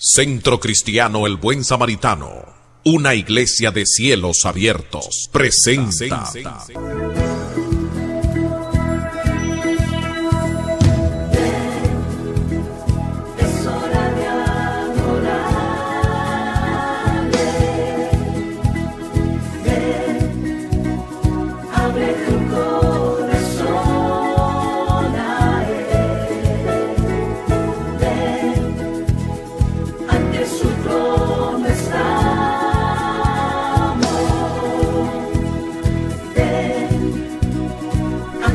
Centro Cristiano El Buen Samaritano, una iglesia de cielos abiertos, presenta.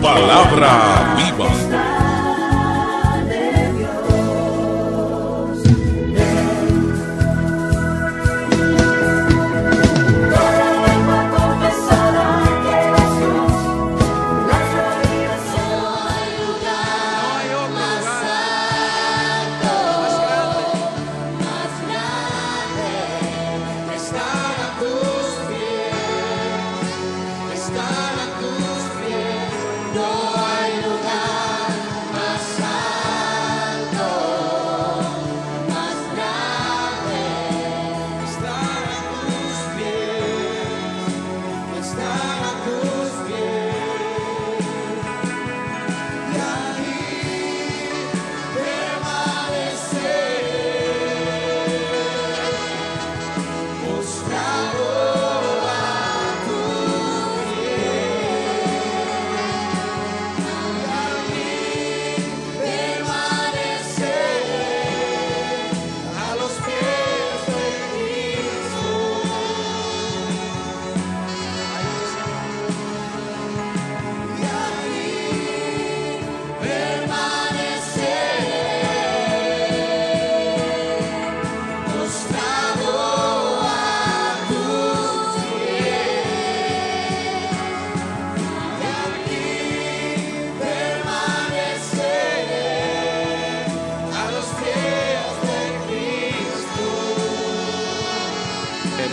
Palabra viva.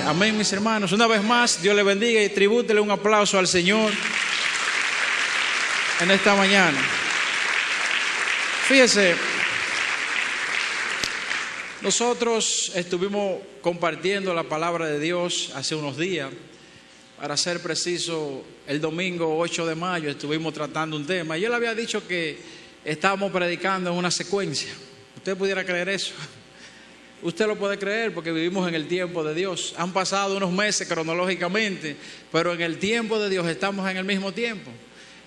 Amén, mis hermanos. Una vez más, Dios le bendiga y tribútele un aplauso al Señor en esta mañana. Fíjese, nosotros estuvimos compartiendo la palabra de Dios hace unos días. Para ser preciso, el domingo 8 de mayo estuvimos tratando un tema. Yo le había dicho que estábamos predicando en una secuencia. ¿Usted pudiera creer eso? Usted lo puede creer porque vivimos en el tiempo de Dios. Han pasado unos meses cronológicamente, pero en el tiempo de Dios estamos en el mismo tiempo.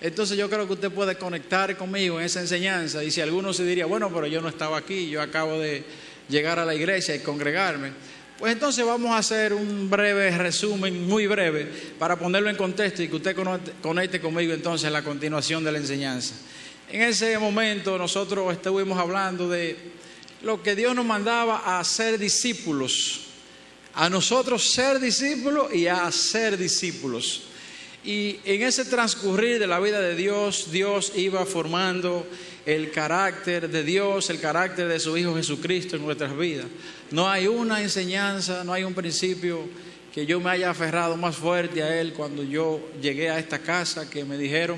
Entonces yo creo que usted puede conectar conmigo en esa enseñanza. Y si alguno se diría, bueno, pero yo no estaba aquí, yo acabo de llegar a la iglesia y congregarme, pues entonces vamos a hacer un breve resumen, muy breve, para ponerlo en contexto y que usted conecte conmigo entonces en la continuación de la enseñanza. En ese momento nosotros estuvimos hablando de lo que Dios nos mandaba a ser discípulos, a nosotros ser discípulos y a hacer discípulos. Y en ese transcurrir de la vida de Dios, Dios iba formando el carácter de Dios, el carácter de su Hijo Jesucristo en nuestras vidas. No hay una enseñanza, no hay un principio que yo me haya aferrado más fuerte a Él cuando yo llegué a esta casa, que me dijeron: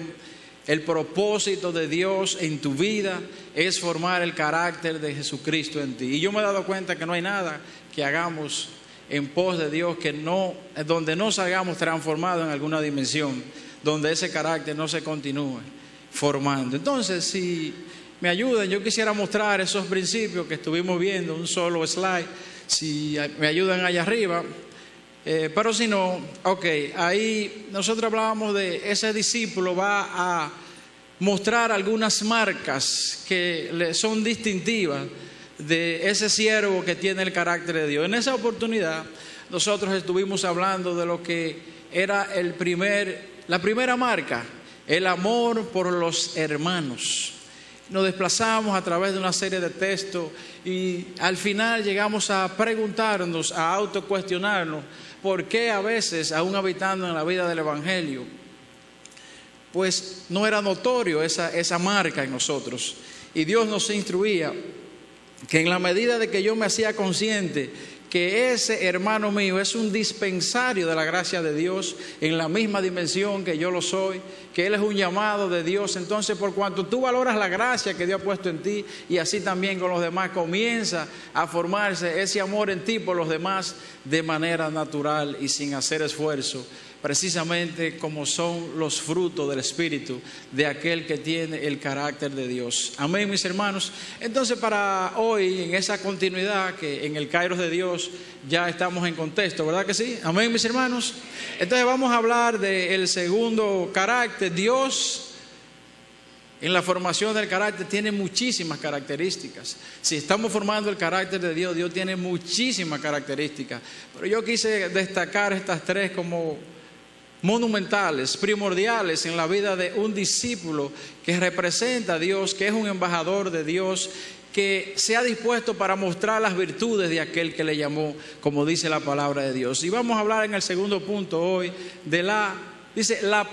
el propósito de Dios en tu vida es formar el carácter de Jesucristo en ti. Y yo me he dado cuenta que no hay nada que hagamos en pos de Dios donde no salgamos transformados en alguna dimensión, donde ese carácter no se continúe formando. Entonces, si me ayudan, yo quisiera mostrar esos principios que estuvimos viendo, un solo slide, si me ayudan allá arriba. Pero si no, ok, ahí nosotros hablábamos de ese discípulo va a mostrar algunas marcas que le son distintivas de ese siervo que tiene el carácter de Dios. En esa oportunidad nosotros estuvimos hablando de lo que era la primera marca, el amor por los hermanos. Nos desplazamos a través de una serie de textos y al final llegamos a preguntarnos, a autocuestionarnos, ¿por qué a veces, aún habitando en la vida del Evangelio, pues no era notorio esa marca en nosotros? Y Dios nos instruía que en la medida de que yo me hacía consciente que ese hermano mío es un dispensario de la gracia de Dios en la misma dimensión que yo lo soy, que él es un llamado de Dios. Entonces, por cuanto tú valoras la gracia que Dios ha puesto en ti, y así también con los demás, comienza a formarse ese amor en ti por los demás de manera natural y sin hacer esfuerzo, precisamente como son los frutos del Espíritu de aquel que tiene el carácter de Dios. Amén, mis hermanos. Entonces, para hoy, en esa continuidad que en el Kairos de Dios ya estamos en contexto, ¿verdad que sí? Amén, mis hermanos. Entonces vamos a hablar del segundo carácter. Dios, en la formación del carácter, tiene muchísimas características. Si estamos formando el carácter de Dios, Dios tiene muchísimas características. Pero yo quise destacar estas tres como monumentales, primordiales en la vida de un discípulo que representa a Dios, que es un embajador de Dios, que se ha dispuesto para mostrar las virtudes de aquel que le llamó, como dice la palabra de Dios. Y vamos a hablar en el segundo punto hoy de la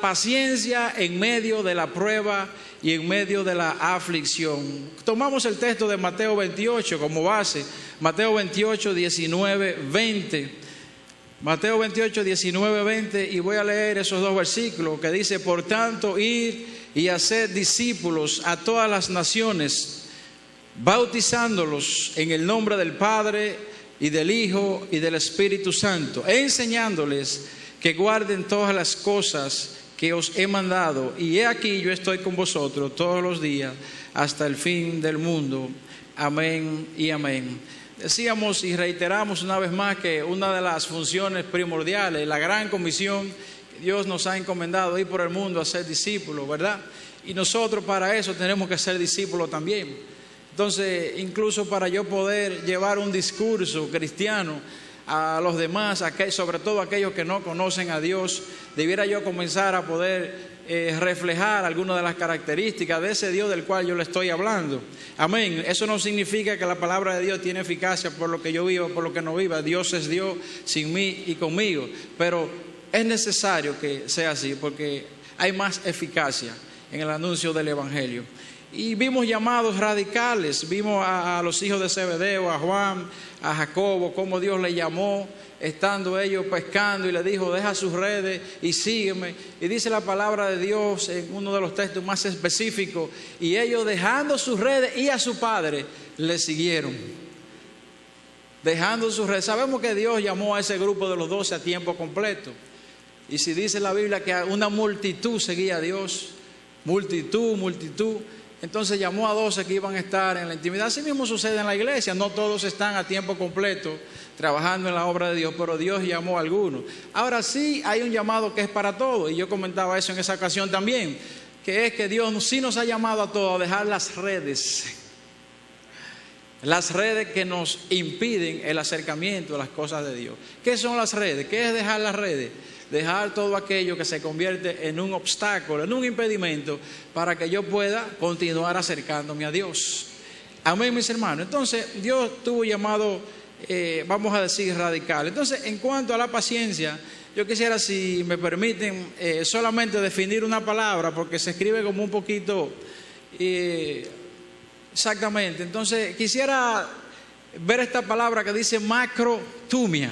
paciencia en medio de la prueba y en medio de la aflicción. Tomamos el texto de Mateo 28 como base, Mateo 28, 19, 20. Mateo 28, 19, 20, y voy a leer esos dos versículos que dice: por tanto, id y haced discípulos a todas las naciones, bautizándolos en el nombre del Padre y del Hijo y del Espíritu Santo, enseñándoles que guarden todas las cosas que os he mandado, y he aquí yo estoy con vosotros todos los días hasta el fin del mundo. Amén y amén. Decíamos y reiteramos una vez más que una de las funciones primordiales, la gran comisión que Dios nos ha encomendado, ir por el mundo a ser discípulos, ¿verdad? Y nosotros para eso tenemos que ser discípulos también. Entonces, incluso para yo poder llevar un discurso cristiano a los demás, sobre todo aquellos que no conocen a Dios, debiera yo comenzar a poder reflejar algunas de las características de ese Dios del cual yo le estoy hablando. Amén. Eso no significa que la palabra de Dios tiene eficacia por lo que yo vivo, por lo que no viva. Dios es Dios sin mí y conmigo, pero es necesario que sea así porque hay más eficacia en el anuncio del Evangelio. Y vimos llamados radicales, vimos a los hijos de Zebedeo, a Juan, a Jacobo, cómo Dios le llamó, estando ellos pescando, y le dijo: deja sus redes y sígueme. Y dice la palabra de Dios en uno de los textos más específicos: y ellos, dejando sus redes y a su padre, le siguieron. Dejando sus redes. Sabemos que Dios llamó a ese grupo de los 12 a tiempo completo. Y si dice la Biblia que una multitud seguía a Dios, multitud, entonces llamó a 12 que iban a estar en la intimidad. Así mismo sucede en la iglesia, no todos están a tiempo completo trabajando en la obra de Dios, pero Dios llamó a algunos. Ahora sí hay un llamado que es para todos, y yo comentaba eso en esa ocasión también, que es que Dios sí nos ha llamado a todos a dejar las redes que nos impiden el acercamiento a las cosas de Dios. ¿Qué son las redes? ¿Qué es dejar las redes? Dejar todo aquello que se convierte en un obstáculo, en un impedimento para que yo pueda continuar acercándome a Dios. Amén, mis hermanos. Entonces, Dios tuvo llamado, vamos a decir, radical. Entonces, en cuanto a la paciencia, yo quisiera, si me permiten, solamente definir una palabra, porque se escribe como un poquito exactamente. Entonces, quisiera ver esta palabra que dice macrotumia,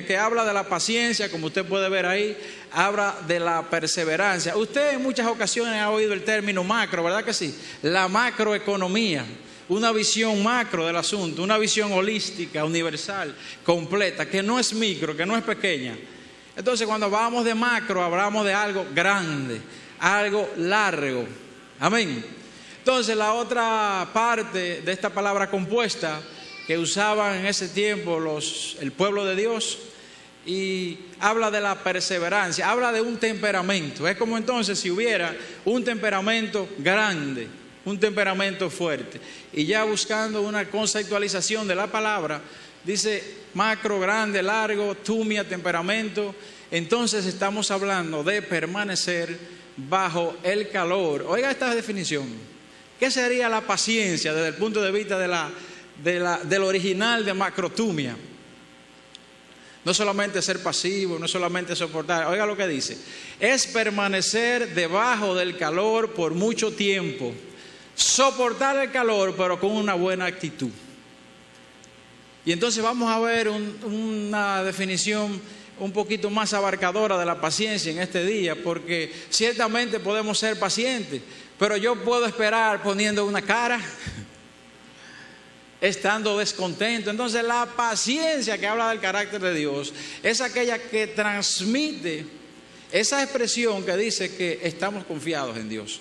que habla de la paciencia, como usted puede ver ahí, habla de la perseverancia. Usted en muchas ocasiones ha oído el término macro, ¿verdad que sí? La macroeconomía, una visión macro del asunto, una visión holística, universal, completa, que no es micro, que no es pequeña. Entonces, cuando hablamos de macro, hablamos de algo grande, algo largo. Amén. Entonces, la otra parte de esta palabra compuesta que usaban en ese tiempo el pueblo de Dios, y habla de la perseverancia, habla de un temperamento. Es como entonces si hubiera un temperamento grande, un temperamento fuerte. Y ya buscando una conceptualización de la palabra, dice macro, grande, largo, tumia, temperamento. Entonces estamos hablando de permanecer bajo el calor. Oiga esta definición. ¿Qué sería la paciencia desde el punto de vista del original de macrotumia? No solamente ser pasivo, no solamente soportar. Oiga lo que dice: es permanecer debajo del calor por mucho tiempo, soportar el calor pero con una buena actitud. Y entonces vamos a ver una definición un poquito más abarcadora de la paciencia en este día, porque ciertamente podemos ser pacientes, pero yo puedo esperar poniendo una cara, estando descontento. Entonces la paciencia que habla del carácter de Dios es aquella que transmite esa expresión que dice que estamos confiados en Dios,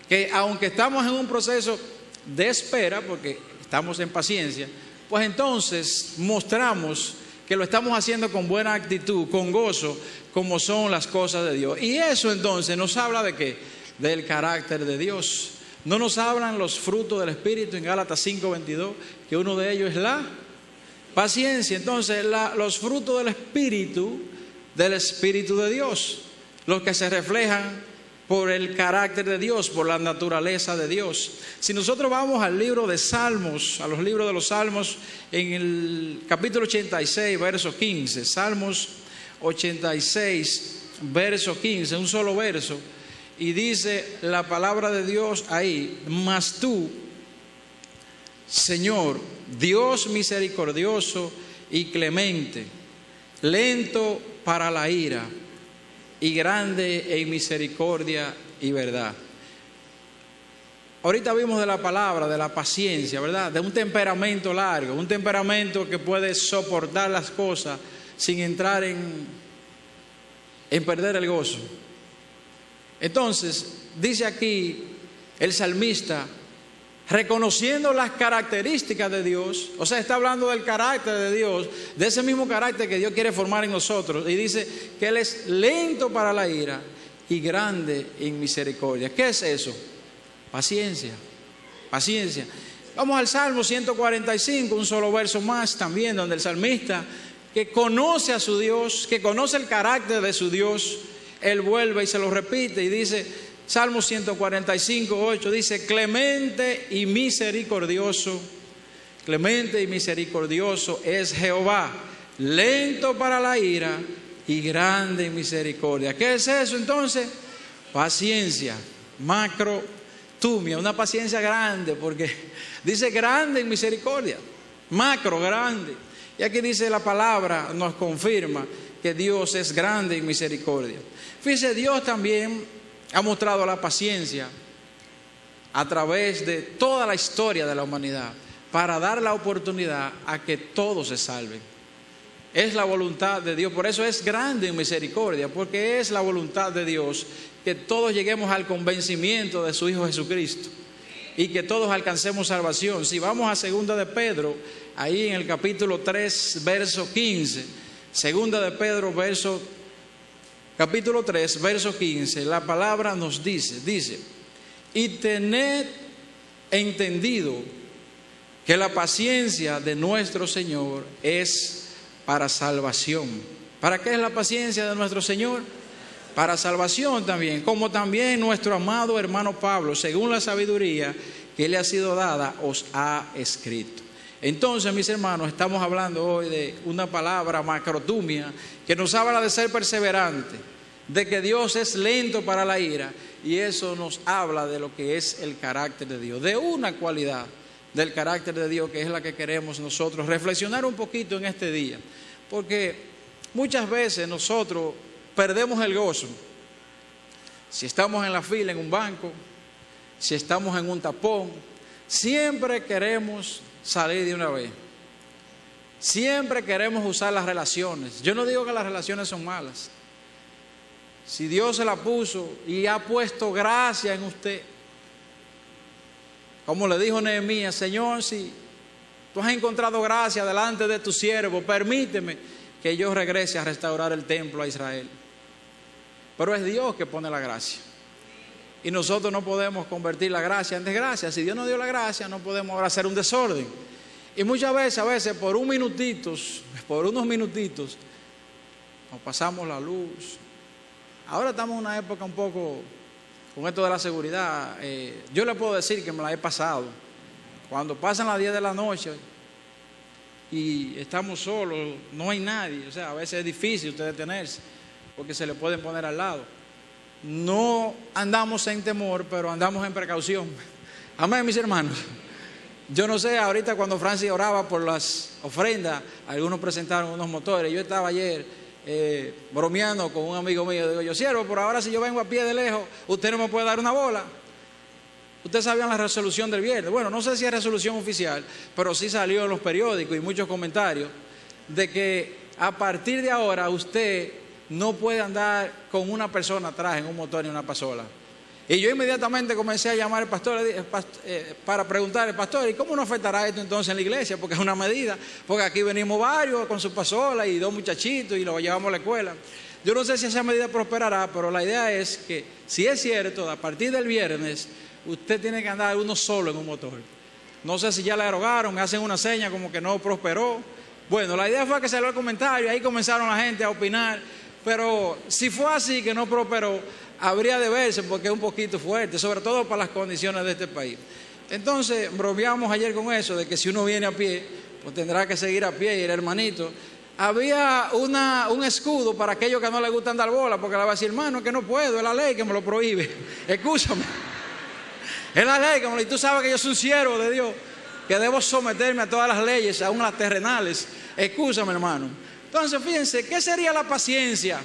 que aunque estamos en un proceso de espera, porque estamos en paciencia, pues entonces mostramos que lo estamos haciendo con buena actitud, con gozo, como son las cosas de Dios. Y eso entonces nos habla de ¿qué? Del carácter de Dios. No nos hablan los frutos del Espíritu en Gálatas 5:22, que uno de ellos es la paciencia. Entonces los frutos del Espíritu de Dios, los que se reflejan por el carácter de Dios, por la naturaleza de Dios. Si nosotros vamos al libro de Salmos, a los libros de los Salmos, en el capítulo 86, verso 15, Salmos 86, verso 15, un solo verso, y dice la palabra de Dios ahí: mas tú, Señor, Dios misericordioso y clemente, lento para la ira y grande en misericordia y verdad. Ahorita vimos de la palabra, de la paciencia, ¿verdad? De un temperamento largo, un temperamento que puede soportar las cosas sin entrar en perder el gozo. Entonces, dice aquí el salmista, reconociendo las características de Dios, o sea, está hablando del carácter de Dios, de ese mismo carácter que Dios quiere formar en nosotros, y dice que Él es lento para la ira y grande en misericordia. ¿Qué es eso? Paciencia, paciencia. Vamos al Salmo 145, un solo verso más también, donde el salmista, que conoce a su Dios, que conoce el carácter de su Dios, él vuelve y se lo repite y dice, Salmo 145, 8, dice: clemente y misericordioso es Jehová, lento para la ira y grande en misericordia. ¿Qué es eso entonces? Paciencia, macrotumia, una paciencia grande, porque dice grande en misericordia, macro, grande. Y aquí dice la palabra, nos confirma que Dios es grande en misericordia. Fíjese, Dios también ha mostrado la paciencia a través de toda la historia de la humanidad para dar la oportunidad a que todos se salven. Es la voluntad de Dios, por eso es grande en misericordia, porque es la voluntad de Dios que todos lleguemos al convencimiento de su Hijo Jesucristo y que todos alcancemos salvación. Si vamos a 2 de Pedro, ahí en el capítulo 3, verso 15, 2 de Pedro, capítulo 3, verso 15, la palabra nos dice, y tened entendido que la paciencia de nuestro Señor es para salvación. ¿Para qué es la paciencia de nuestro Señor? Para salvación también, como también nuestro amado hermano Pablo, según la sabiduría que le ha sido dada, os ha escrito. Entonces, mis hermanos, estamos hablando hoy de una palabra, macrotumia, que nos habla de ser perseverante, de que Dios es lento para la ira, y eso nos habla de lo que es el carácter de Dios, de una cualidad del carácter de Dios que es la que queremos nosotros reflexionar un poquito en este día, porque muchas veces nosotros perdemos el gozo. Si estamos en la fila en un banco, si estamos en un tapón, siempre queremos salir de una vez. Siempre queremos usar las relaciones. Yo no digo que las relaciones son malas. Si Dios se la puso y ha puesto gracia en usted, como le dijo Nehemías, Señor, si tú has encontrado gracia delante de tu siervo, permíteme que yo regrese a restaurar el templo a Israel. Pero es Dios que pone la gracia. Y nosotros no podemos convertir la gracia en desgracia. Si Dios nos dio la gracia, no podemos ahora hacer un desorden. Y muchas veces, por unos minutitos, nos pasamos la luz. Ahora estamos en una época un poco con esto de la seguridad. Yo le puedo decir que me la he pasado. Cuando pasan las 10 de la noche y estamos solos, no hay nadie. O sea, a veces es difícil usted detenerse porque se le pueden poner al lado. No andamos en temor, pero andamos en precaución. Amén, mis hermanos. Yo no sé, ahorita cuando Francis oraba por las ofrendas, algunos presentaron unos motores. Yo estaba ayer bromeando con un amigo mío. Digo yo, siervo, por ahora si yo vengo a pie de lejos, usted no me puede dar una bola. Ustedes sabían la resolución del viernes. Bueno, no sé si es resolución oficial, pero sí salió en los periódicos y muchos comentarios de que a partir de ahora usted no puede andar con una persona atrás en un motor ni una pasola. Y yo inmediatamente comencé a llamar al pastor para preguntarle, pastor, ¿y cómo nos afectará esto entonces en la iglesia? Porque es una medida, porque aquí venimos varios con su pasola y 2 muchachitos y los llevamos a la escuela. Yo no sé si esa medida prosperará, pero la idea es que, si es cierto, a partir del viernes, usted tiene que andar uno solo en un motor. No sé si ya le erogaron, me hacen una seña como que no prosperó. Bueno, la idea fue que salió el comentario, ahí comenzaron la gente a opinar, pero si fue así que no prosperó, habría de verse porque es un poquito fuerte, sobre todo para las condiciones de este país. Entonces, bromeamos ayer con eso, de que si uno viene a pie, pues tendrá que seguir a pie. Y el hermanito, había un escudo para aquellos que no les gustan dar bola, porque le va a decir, hermano, que no puedo, es la ley que me lo prohíbe. Escúchame. Es la ley que me lo... Y tú sabes que yo soy un siervo de Dios, que debo someterme a todas las leyes, aún las terrenales. Escúchame, hermano. Entonces, fíjense, ¿qué sería la paciencia?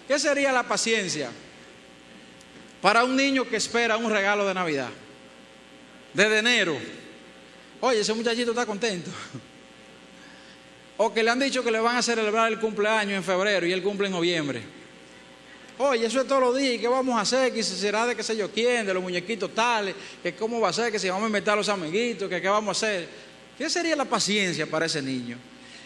¿Qué sería la paciencia para un niño que espera un regalo de Navidad? Desde enero. Oye, ese muchachito está contento. O que le han dicho que le van a celebrar el cumpleaños en febrero y él cumple en noviembre. Oye, eso es todos los días. ¿Y qué vamos a hacer? ¿Qué será de qué sé yo quién? De los muñequitos tales. ¿Que cómo va a ser? ¿Que si vamos a inventar los amiguitos? ¿Que qué vamos a hacer? ¿Qué sería la paciencia para ese niño?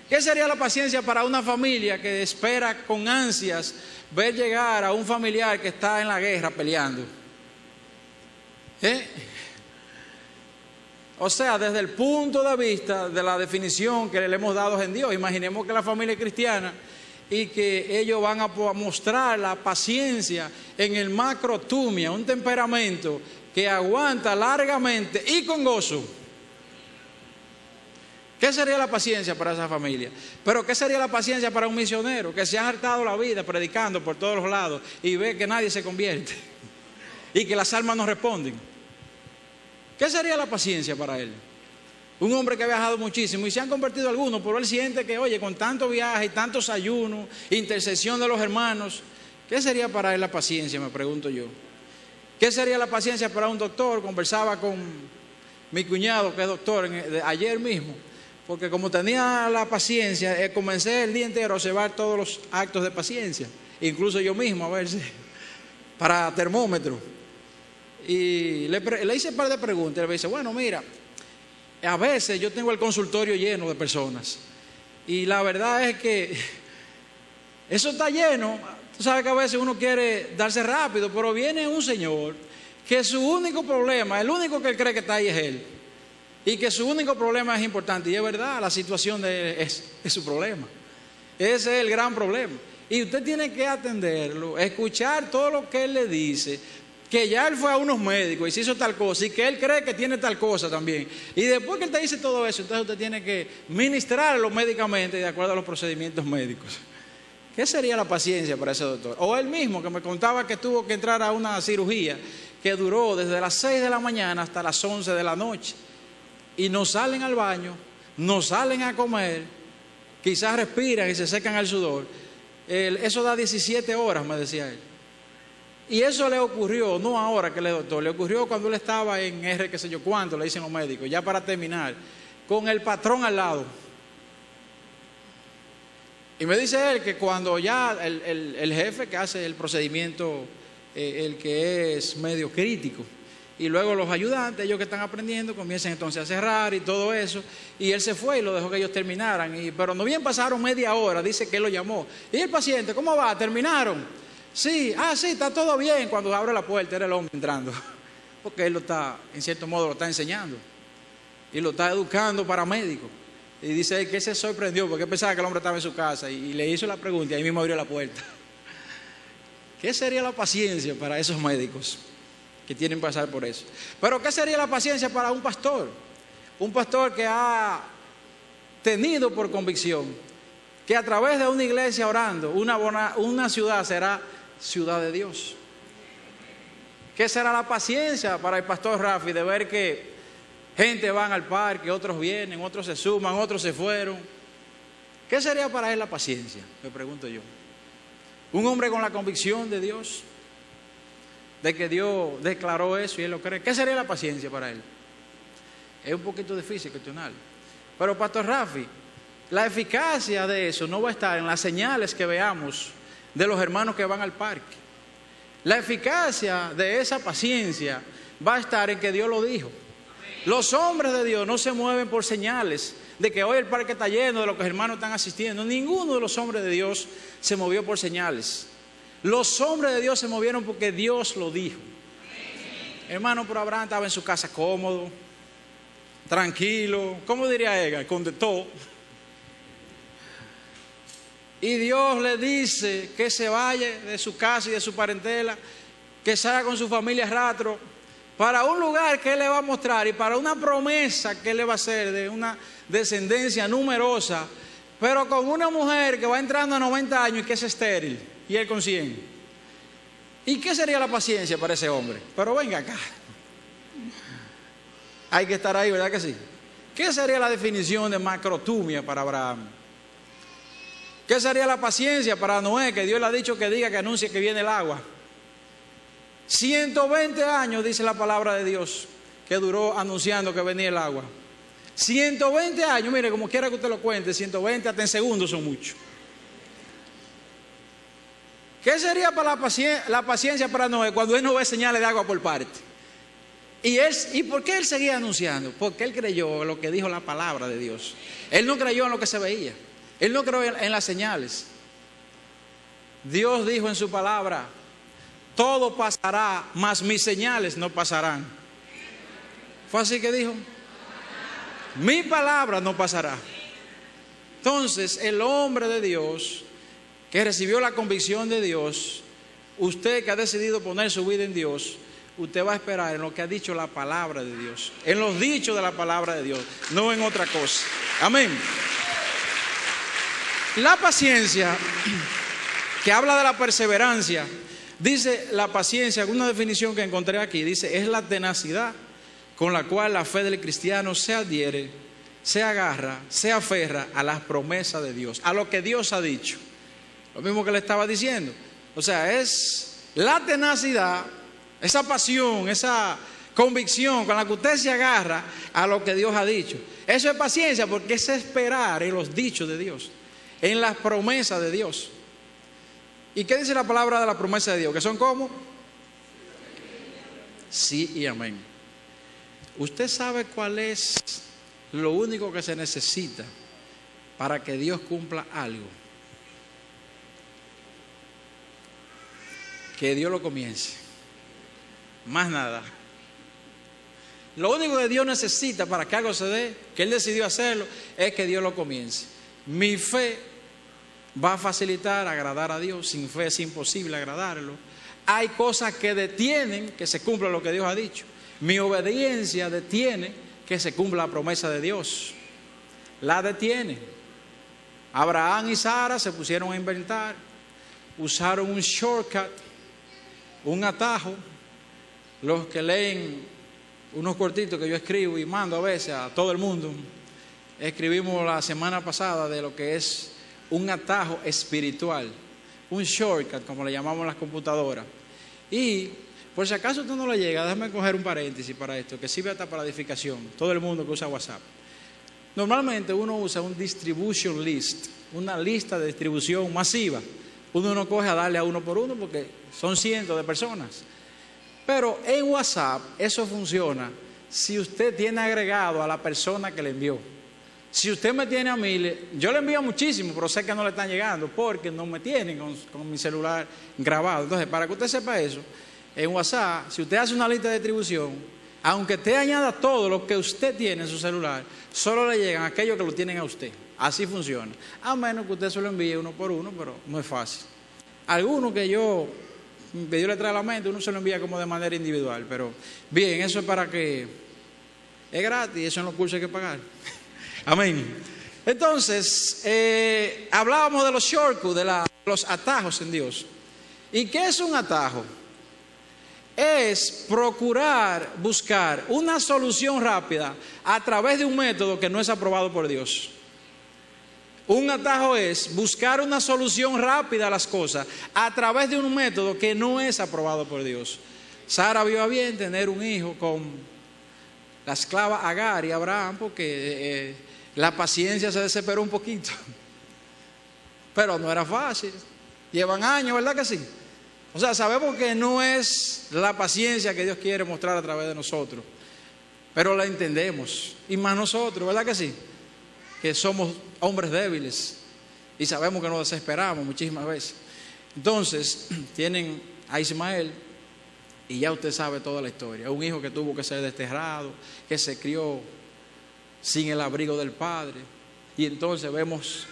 ¿Qué sería la paciencia para una familia que espera con ansias ver llegar a un familiar que está en la guerra peleando? O sea, desde el punto de vista de la definición que le hemos dado en Dios, imaginemos que la familia es cristiana y que ellos van a mostrar la paciencia en el macrotumia, un temperamento que aguanta largamente y con gozo. ¿Qué sería la paciencia para esa familia? Pero ¿qué sería la paciencia para un misionero que se ha hartado la vida predicando por todos los lados y ve que nadie se convierte y que las almas no responden? ¿Qué sería la paciencia para él? Un hombre que ha viajado muchísimo y se han convertido algunos, pero él siente que, oye, con tanto viaje y tantos ayunos, intercesión de los hermanos, ¿qué sería para él la paciencia? Me pregunto yo. ¿Qué sería la paciencia para un doctor? Conversaba con mi cuñado, que es doctor, ayer mismo, porque como tenía la paciencia, comencé el día entero a observar todos los actos de paciencia, incluso yo mismo, a ver si, para termómetro. Y le hice un par de preguntas. Él me dice, bueno, mira, a veces yo tengo el consultorio lleno de personas y la verdad es que eso está lleno. Tú sabes que a veces uno quiere darse rápido, pero viene un señor que su único problema, el único que él cree que está ahí es él, y que su único problema es importante. Y es verdad, la situación de él es su problema. Ese es el gran problema. Y usted tiene que atenderlo, escuchar todo lo que él le dice, que ya él fue a unos médicos y se hizo tal cosa y que él cree que tiene tal cosa también. Y después que él te dice todo eso, entonces usted tiene que ministrarlo médicamente de acuerdo a los procedimientos médicos. ¿Qué sería la paciencia para ese doctor? O él mismo, que me contaba que tuvo que entrar a una cirugía que duró desde las 6 de la mañana hasta las 11 de la noche. Y no salen al baño, no salen a comer, quizás respiran y se secan al sudor. Eso da 17 horas, me decía él. Y eso le ocurrió, no ahora que él es doctor, le ocurrió cuando él estaba en qué sé yo cuánto, le dicen los médicos, ya para terminar, con el patrón al lado. Y me dice él que cuando ya el jefe que hace el procedimiento, el que es medio crítico, y luego los ayudantes, ellos que están aprendiendo, comienzan entonces a cerrar y todo eso, y él se fue y lo dejó que ellos terminaran, pero no bien pasaron media hora, dice que él lo llamó. ¿Y el paciente, cómo va? ¿Terminaron? Sí, sí, está todo bien. Cuando abre la puerta era el hombre entrando, porque él lo está, en cierto modo lo está enseñando y lo está educando para médico. Y dice él que se sorprendió porque pensaba que el hombre estaba en su casa y le hizo la pregunta y ahí mismo abrió la puerta. ¿Qué sería la paciencia para esos médicos que tienen que pasar por eso? Pero ¿qué sería la paciencia para un pastor? Un pastor que ha tenido por convicción que a través de una iglesia orando, una ciudad será ciudad de Dios. ¿Qué será la paciencia para el pastor Rafi de ver que Gente van al parque, otros vienen, otros se suman, otros se fueron. ¿Qué sería para él la paciencia? Me pregunto yo. Un hombre con la convicción de Dios, de que Dios declaró eso y él lo cree. ¿Qué sería la paciencia para él? Es un poquito difícil cuestionar. Pero Pastor Rafi, la eficacia de eso no va a estar en las señales que veamos de los hermanos que van al parque. La eficacia de esa paciencia va a estar en que Dios lo dijo. Los hombres de Dios no se mueven por señales de que hoy el parque está lleno, de lo que los hermanos están asistiendo. Ninguno de los hombres de Dios se movió por señales. Los hombres de Dios se movieron porque Dios lo dijo. Hermano, pero Abraham estaba en su casa cómodo, tranquilo, ¿cómo diría ella? Contestó. Y Dios le dice que se vaya de su casa y de su parentela, que salga con su familia rastro, para un lugar que Él le va a mostrar y para una promesa que Él le va a hacer de una descendencia numerosa, pero con una mujer que va entrando a 90 años y que es estéril, y él con 100. ¿Y qué sería la paciencia para ese hombre? Pero venga acá. Hay que estar ahí, ¿verdad que sí? ¿Qué sería la definición de macrotumia para Abraham? ¿Qué sería la paciencia para Noé, que Dios le ha dicho que diga, que anuncie que viene el agua? 120 años, dice la palabra de Dios, que duró anunciando que venía el agua. 120 años, mire, como quiera que usted lo cuente, 120 hasta en segundos son muchos. ¿Qué sería para la paciencia para Noé cuando él no ve señales de agua por parte? ¿Y por qué él seguía anunciando? Porque él creyó en lo que dijo la palabra de Dios. Él no creyó en lo que se veía. Él no creyó en las señales. Dios dijo en su palabra: todo pasará, mas mis señales no pasarán. ¿Fue así que dijo? Mi palabra no pasará. Entonces, el hombre de Dios que recibió la convicción de Dios, usted que ha decidido poner su vida en Dios, usted va a esperar en lo que ha dicho la palabra de Dios, en los dichos de la palabra de Dios, no en otra cosa. Amén. La paciencia, que habla de la perseverancia, dice la paciencia, alguna definición que encontré aquí, dice: es la tenacidad con la cual la fe del cristiano se adhiere, se agarra, se aferra a las promesas de Dios, a lo que Dios ha dicho. Lo mismo que le estaba diciendo. O sea, es la tenacidad, esa pasión, esa convicción con la que usted se agarra a lo que Dios ha dicho. Eso es paciencia, porque es esperar en los dichos de Dios, en las promesas de Dios. ¿Y qué dice la palabra de la promesa de Dios? ¿Que son cómo? Sí y amén. ¿Usted sabe cuál es lo único que se necesita para que Dios cumpla algo? Que Dios lo comience. Más nada. Lo único que Dios necesita para que algo se dé, que Él decidió hacerlo, es que Dios lo comience. Mi fe va a facilitar agradar a Dios. Sin fe es imposible agradarlo. Hay cosas que detienen que se cumpla lo que Dios ha dicho. Mi obediencia detiene que se cumpla la promesa de Dios. La detiene. Abraham y Sara se pusieron a inventar, usaron un shortcut, un atajo. Los que leen unos cortitos que yo escribo y mando a veces a todo el mundo, escribimos la semana pasada de lo que es un atajo espiritual, un shortcut, como le llamamos en las computadoras. Y por si acaso usted no le llega, déjame coger un paréntesis para esto, que sirve hasta para edificación. Todo el mundo que usa WhatsApp. Normalmente uno usa un distribution list, una lista de distribución masiva. Uno no coge a darle a uno por uno porque son cientos de personas. Pero en WhatsApp eso funciona si usted tiene agregado a la persona que le envió. Si usted me tiene a mí, yo le envío muchísimo, pero sé que no le están llegando porque no me tienen con mi celular grabado. Entonces, para que usted sepa eso, en WhatsApp, si usted hace una lista de distribución, aunque usted añada todo lo que usted tiene en su celular, solo le llegan aquellos que lo tienen a usted. Así funciona. A menos que usted se lo envíe uno por uno, pero no es fácil. Algunos que Dios le trae a la mente, uno se lo envía como de manera individual. Pero bien, eso es para que es gratis, eso en los cursos hay que pagar. Amén. Entonces, hablábamos de los shortcuts, de los atajos en Dios. ¿Y qué es un atajo? es procurar buscar una solución rápida a través de un método que no es aprobado por Dios. Un atajo es buscar una solución rápida a las cosas a través de un método que no es aprobado por Dios. Sara vio a bien tener un hijo con la esclava Agar y Abraham porque la paciencia se desesperó un poquito. Pero no era fácil. Llevan años, ¿verdad que sí? O sea, sabemos que no es la paciencia que Dios quiere mostrar a través de nosotros, pero la entendemos. Y más nosotros, ¿verdad que sí? Que somos hombres débiles y sabemos que nos desesperamos muchísimas veces. Entonces, tienen a Ismael y ya usted sabe toda la historia. Un hijo que tuvo que ser desterrado, que se crió sin el abrigo del padre. Y entonces vemos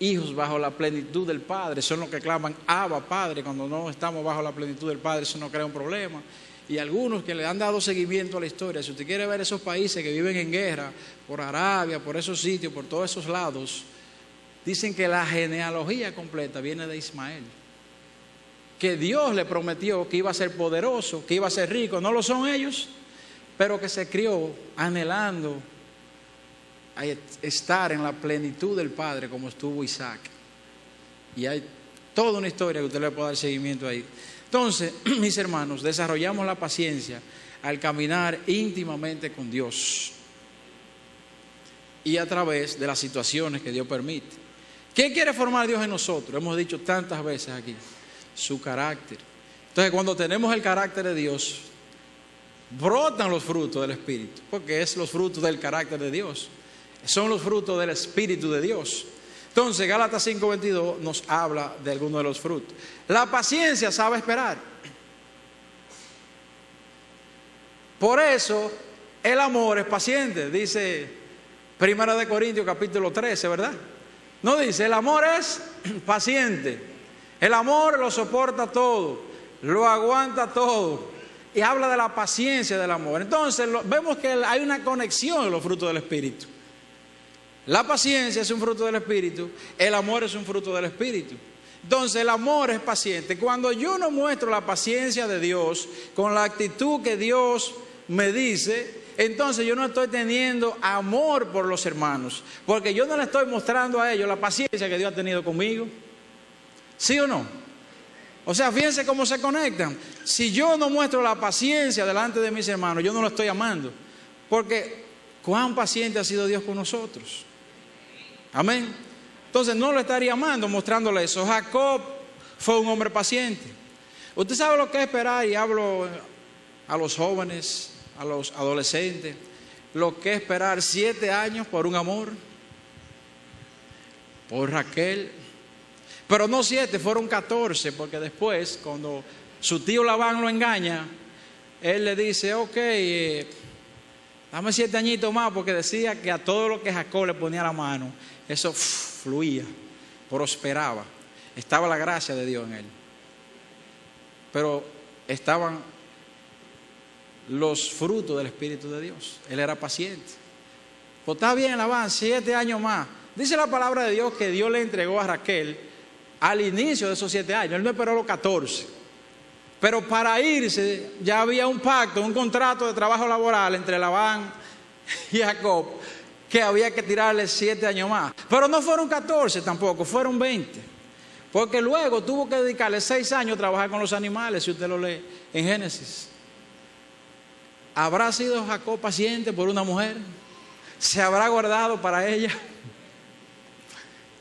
hijos bajo la plenitud del Padre, son los que claman Abba, Padre. Cuando no estamos bajo la plenitud del Padre, eso no crea un problema. Y algunos que le han dado seguimiento a la historia, si usted quiere ver esos países que viven en guerra, por Arabia, por esos sitios, por todos esos lados, dicen que la genealogía completa viene de Ismael. Que Dios le prometió que iba a ser poderoso, que iba a ser rico, no lo son ellos, pero que se crió anhelando a estar en la plenitud del Padre como estuvo Isaac. Y hay toda una historia que usted le puede dar seguimiento ahí. Entonces, mis hermanos, desarrollamos la paciencia al caminar íntimamente con Dios y a través de las situaciones que Dios permite. ¿Qué quiere formar Dios en nosotros? Hemos dicho tantas veces aquí, su carácter. Entonces, cuando tenemos el carácter de Dios, brotan los frutos del Espíritu, porque es los frutos del carácter de Dios. Son los frutos del Espíritu de Dios. Entonces, Gálatas 5:22 nos habla de algunos de los frutos. La paciencia sabe esperar. Por eso, el amor es paciente. Dice 1 Corintios capítulo 13, ¿verdad? No dice, el amor es paciente. El amor lo soporta todo, lo aguanta todo. Y habla de la paciencia del amor. Entonces, vemos que hay una conexión en los frutos del Espíritu. La paciencia es un fruto del Espíritu, el amor es un fruto del Espíritu. Entonces el amor es paciente. Cuando yo no muestro la paciencia de Dios con la actitud que Dios me dice, entonces yo no estoy teniendo amor por los hermanos, porque yo no le estoy mostrando a ellos la paciencia que Dios ha tenido conmigo. ¿Sí o no? O sea, fíjense cómo se conectan. Si yo no muestro la paciencia delante de mis hermanos, yo no lo estoy amando, porque cuán paciente ha sido Dios con nosotros. Amén. Entonces no lo estaría amando mostrándole eso. Jacob fue un hombre paciente. Usted sabe lo que es esperar, y hablo a los jóvenes, a los adolescentes, lo que es esperar 7 años por un amor, por Raquel. Pero no 7, fueron 14, porque después, cuando su tío Labán lo engaña, él le dice, ok, dame 7 añitos más, porque decía que a todo lo que Jacob le ponía la mano, eso fluía, prosperaba. Estaba la gracia de Dios en él. Pero estaban los frutos del Espíritu de Dios. Él era paciente. Pues está bien, Labán, 7 años más. Dice la palabra de Dios que Dios le entregó a Raquel al inicio de esos 7 años. Él no esperó los 14. Pero para irse ya había un pacto, un contrato de trabajo laboral entre Labán y Jacob, que había que tirarle 7 años más. Pero no fueron 14 tampoco, fueron 20. Porque luego tuvo que dedicarle 6 años a trabajar con los animales, si usted lo lee en Génesis. ¿Habrá sido Jacob paciente por una mujer? ¿Se habrá guardado para ella?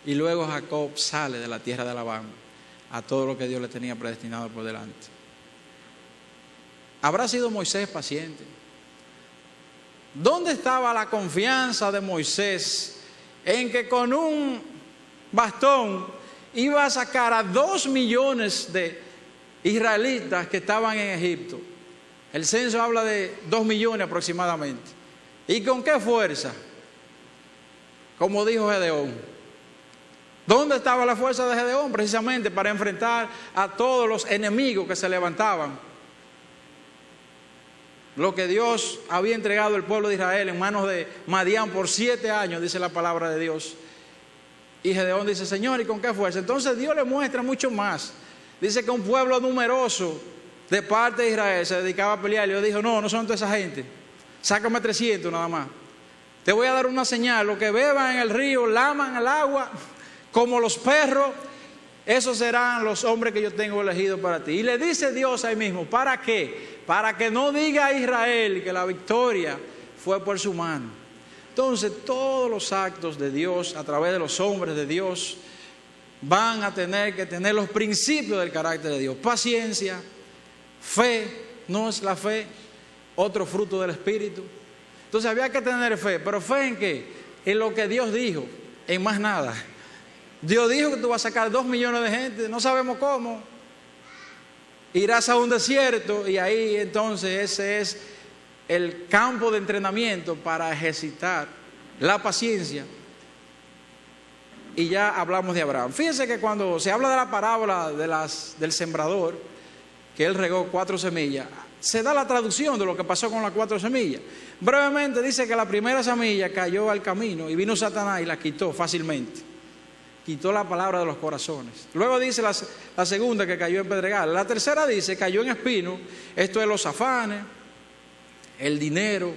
Y luego Jacob sale de la tierra de Labán a todo lo que Dios le tenía predestinado por delante. ¿Habrá sido Moisés paciente? ¿Dónde estaba la confianza de Moisés en que con un bastón iba a sacar a 2 millones de israelitas que estaban en Egipto? El censo habla de 2 millones aproximadamente. ¿Y con qué fuerza? Como dijo Gedeón. ¿Dónde estaba la fuerza de Gedeón? Precisamente para enfrentar a todos los enemigos que se levantaban. Lo que Dios había entregado al pueblo de Israel en manos de Madián por 7 años, dice la palabra de Dios. Y Gedeón dice, Señor, ¿y con qué fuerza? Entonces Dios le muestra mucho más. Dice que un pueblo numeroso de parte de Israel se dedicaba a pelear. Y Dios dijo, no son toda esa gente, sácame 300 nada más. Te voy a dar una señal, los que beban en el río, laman el agua, como los perros, esos serán los hombres que yo tengo elegidos para ti. Y le dice Dios ahí mismo, ¿para qué? Para que no diga a Israel que la victoria fue por su mano. Entonces todos los actos de Dios a través de los hombres de Dios van a tener que tener los principios del carácter de Dios. Paciencia, fe, no es la fe, otro fruto del Espíritu. Entonces había que tener fe, pero ¿fe en qué? En lo que Dios dijo, en más nada. Dios dijo que tú vas a sacar 2 millones de gente, no sabemos cómo. Irás a un desierto y ahí entonces ese es el campo de entrenamiento para ejercitar la paciencia. Y ya hablamos de Abraham. Fíjense que cuando se habla de la parábola del sembrador, que él regó 4 semillas, se da la traducción de lo que pasó con las 4 semillas. Brevemente dice que la primera semilla cayó al camino y vino Satanás y la quitó fácilmente. Quitó la palabra de los corazones. Luego dice la segunda que cayó en pedregal. La tercera dice cayó en espino. Esto es los afanes, el dinero,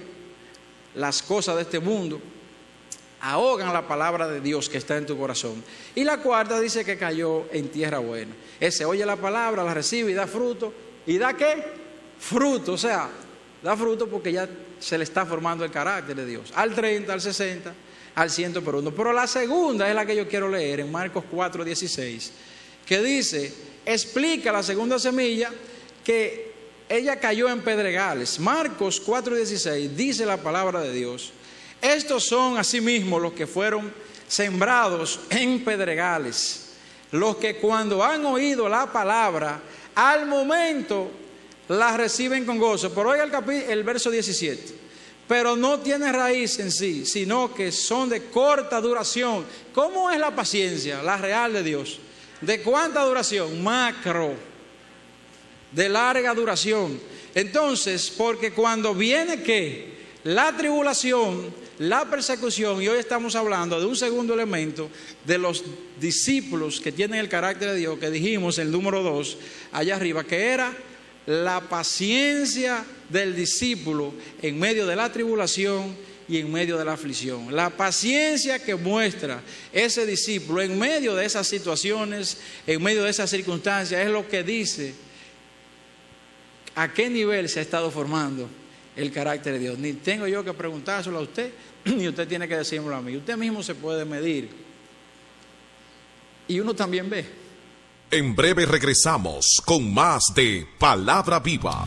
las cosas de este mundo. Ahogan la palabra de Dios que está en tu corazón. Y la cuarta dice que cayó en tierra buena. Ese oye la palabra, la recibe y da fruto. ¿Y da qué? Fruto, o sea, da fruto porque ya se le está formando el carácter de Dios. Al 30, al 60, al 100 por 1. Pero la segunda es la que yo quiero leer en Marcos 4:16, que dice, explica la segunda semilla que ella cayó en pedregales. Marcos 4:16 dice la palabra de Dios. Estos son asimismo los que fueron sembrados en pedregales, los que cuando han oído la palabra, al momento la reciben con gozo. Pero oiga el verso 17. Pero no tiene raíz en sí, sino que son de corta duración. ¿Cómo es la paciencia? La real de Dios. ¿De cuánta duración? Macro. De larga duración. Entonces, porque cuando viene ¿qué? La tribulación, la persecución, y hoy estamos hablando de un segundo elemento de los discípulos que tienen el carácter de Dios, que dijimos en el número 2, allá arriba, que era la paciencia del discípulo en medio de la tribulación y en medio de la aflicción. La paciencia que muestra ese discípulo en medio de esas situaciones, en medio de esas circunstancias, es lo que dice a qué nivel se ha estado formando el carácter de Dios. Ni tengo yo que preguntárselo a usted, ni usted tiene que decírmelo a mí. Usted mismo se puede medir. Y uno también ve. En breve regresamos con más de Palabra Viva.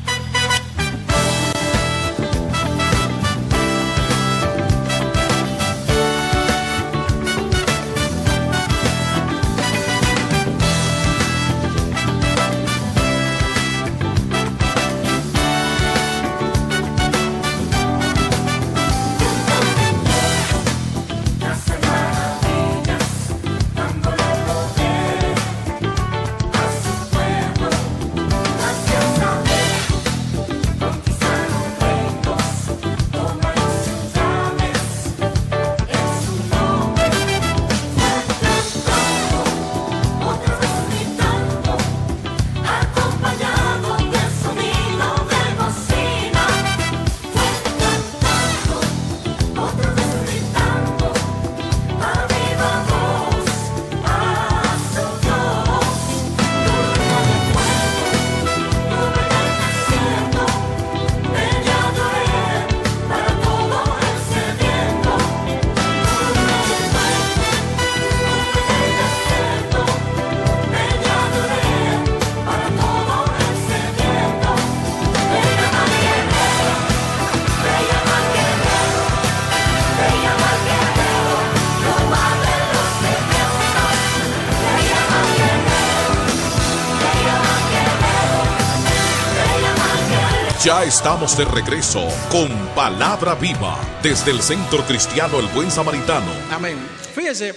Ya estamos de regreso con Palabra Viva desde el Centro Cristiano El Buen Samaritano. Amén. Fíjese,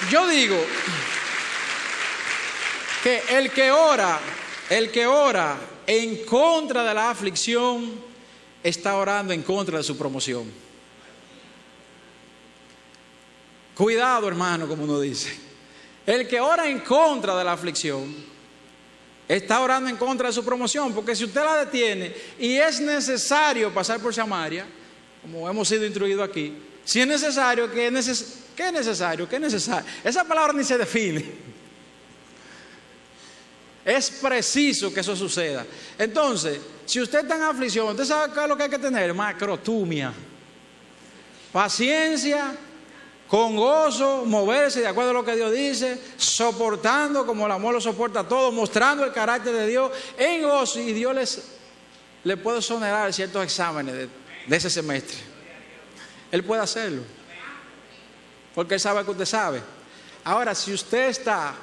yo digo que el que ora en contra de la aflicción está orando en contra de su promoción. Cuidado, hermano, como uno dice. El que ora en contra de la aflicción está orando en contra de su promoción, porque si usted la detiene y es necesario pasar por Samaria, como hemos sido instruidos aquí, si es necesario, ¿qué es necesario? ¿Qué es necesario? Esa palabra ni se define. Es preciso que eso suceda. Entonces, si usted está en aflicción, ¿usted sabe qué es lo que hay que tener? Macrotumia. Paciencia, con gozo, moverse de acuerdo a lo que Dios dice, soportando como el amor lo soporta todo, mostrando el carácter de Dios en gozo, y Dios le puede exonerar ciertos exámenes de ese semestre. Él puede hacerlo, porque Él sabe que usted sabe. Ahora, si usted está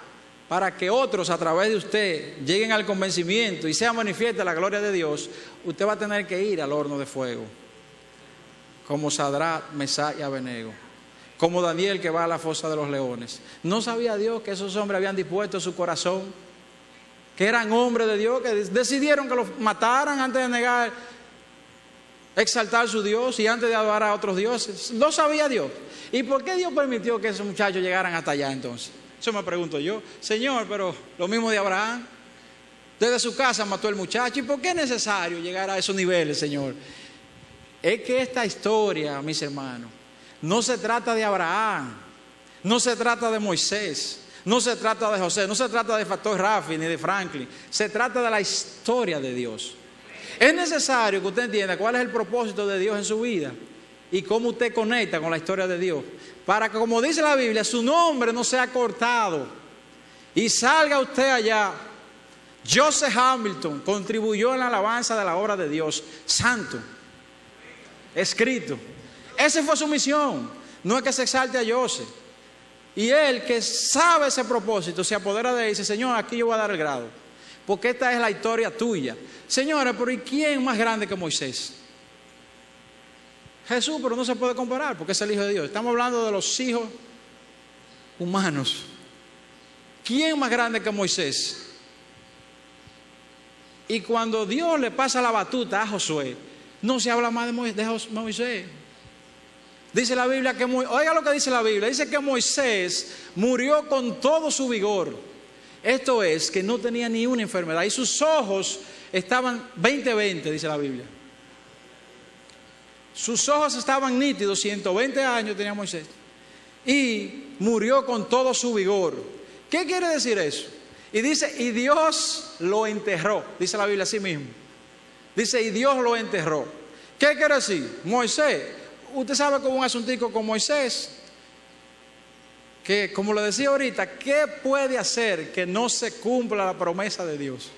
para que otros a través de usted lleguen al convencimiento y sea manifiesta la gloria de Dios, usted va a tener que ir al horno de fuego, como Sadrach, Mesach y Abednego, como Daniel que va a la fosa de los leones. ¿No sabía Dios que esos hombres habían dispuesto su corazón? Que eran hombres de Dios, que decidieron que los mataran antes de negar, exaltar su Dios y antes de adorar a otros dioses. ¿No sabía Dios? ¿Y por qué Dios permitió que esos muchachos llegaran hasta allá entonces? Eso me pregunto yo. Señor, pero lo mismo de Abraham. Desde su casa mató al muchacho. ¿Y por qué es necesario llegar a esos niveles, Señor? Es que esta historia, mis hermanos, no se trata de Abraham, no se trata de Moisés, no se trata de José, no se trata de Factor Rafi ni de Franklin, se trata de la historia de Dios. Es necesario que usted entienda cuál es el propósito de Dios en su vida y cómo usted conecta con la historia de Dios, para que, como dice la Biblia, su nombre no sea cortado y salga usted allá. Joseph Hamilton contribuyó en la alabanza de la obra de Dios, santo, escrito. Esa fue su misión. No es que se exalte a Joseph. Y él, que sabe ese propósito, se apodera de él y dice: Señor, aquí yo voy a dar el grado, porque esta es la historia tuya. Señores, pero ¿y quién más grande que Moisés? Jesús, pero no se puede comparar porque es el Hijo de Dios. Estamos hablando de los hijos humanos. ¿Quién más grande que Moisés? Y cuando Dios le pasa la batuta a Josué, no se habla más de Moisés. Dice la Biblia que, oiga lo que dice la Biblia, dice que Moisés murió con todo su vigor. Esto es, que no tenía ni una enfermedad y sus ojos estaban 20-20, dice la Biblia. Sus ojos estaban nítidos, 120 años tenía Moisés. Y murió con todo su vigor. ¿Qué quiere decir eso? Y dice, y Dios lo enterró, dice la Biblia así mismo. Dice, y Dios lo enterró. ¿Qué quiere decir? Moisés, usted sabe como un asuntico con Moisés, que como le decía ahorita, ¿qué puede hacer que no se cumpla la promesa de Dios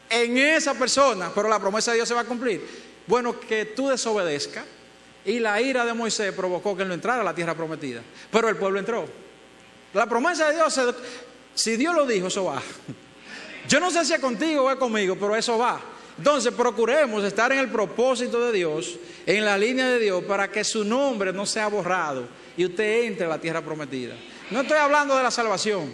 en esa persona? Pero la promesa de Dios se va a cumplir. Bueno, que tú desobedezcas, y la ira de Moisés provocó que él no entrara a la tierra prometida, pero el pueblo entró. La promesa de Dios, si Dios lo dijo, eso va. Yo no sé si es contigo o es conmigo, pero eso va. Entonces procuremos estar en el propósito de Dios, en la línea de Dios, para que su nombre no sea borrado y usted entre a la tierra prometida. No estoy hablando de la salvación.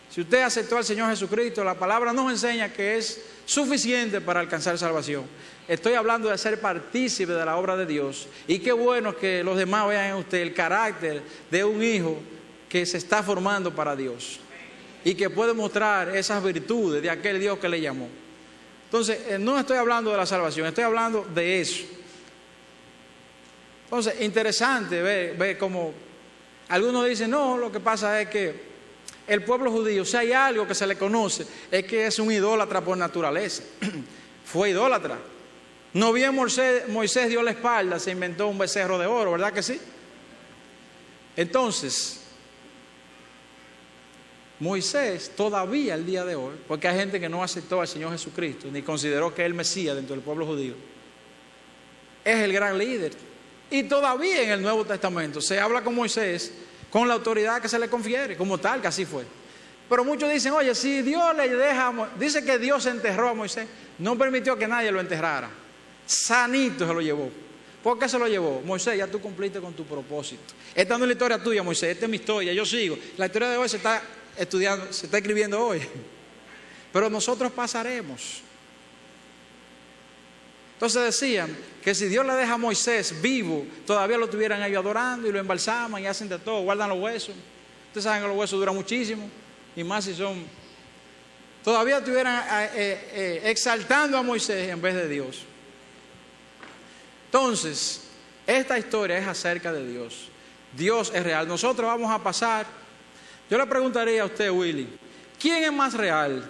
Si usted aceptó al Señor Jesucristo, la palabra nos enseña que es suficiente para alcanzar salvación. Estoy hablando de ser partícipe de la obra de Dios. Y qué bueno que los demás vean en usted el carácter de un hijo que se está formando para Dios y que puede mostrar esas virtudes de aquel Dios que le llamó. Entonces, no estoy hablando de la salvación, estoy hablando de eso. Entonces, interesante ver cómo algunos dicen, no, lo que pasa es que el pueblo judío, si hay algo que se le conoce, es que es un idólatra por naturaleza. Fue idólatra. No bien Moisés dio la espalda, se inventó un becerro de oro, ¿verdad que sí? Entonces, Moisés todavía el día de hoy, porque hay gente que no aceptó al Señor Jesucristo ni consideró que es el Mesías dentro del pueblo judío, es el gran líder. Y todavía en el Nuevo Testamento se habla con Moisés con la autoridad que se le confiere, como tal, que así fue. Pero muchos dicen, oye, si Dios le deja, dice que Dios enterró a Moisés, no permitió que nadie lo enterrara, sanito se lo llevó. ¿Por qué se lo llevó? Moisés, ya tú cumpliste con tu propósito. Esta no es la historia tuya, Moisés, esta es mi historia, yo sigo. La historia de hoy se está estudiando, se está escribiendo hoy, pero nosotros pasaremos. Entonces decían que si Dios le deja a Moisés vivo, todavía lo tuvieran ellos adorando y lo embalsaman y hacen de todo, guardan los huesos. Ustedes saben que los huesos duran muchísimo, y más si son todavía estuvieran exaltando a Moisés en vez de Dios. Entonces, esta historia es acerca de Dios. Dios es real. Nosotros vamos a pasar. Yo le preguntaría a usted, Willy, ¿quién es más real?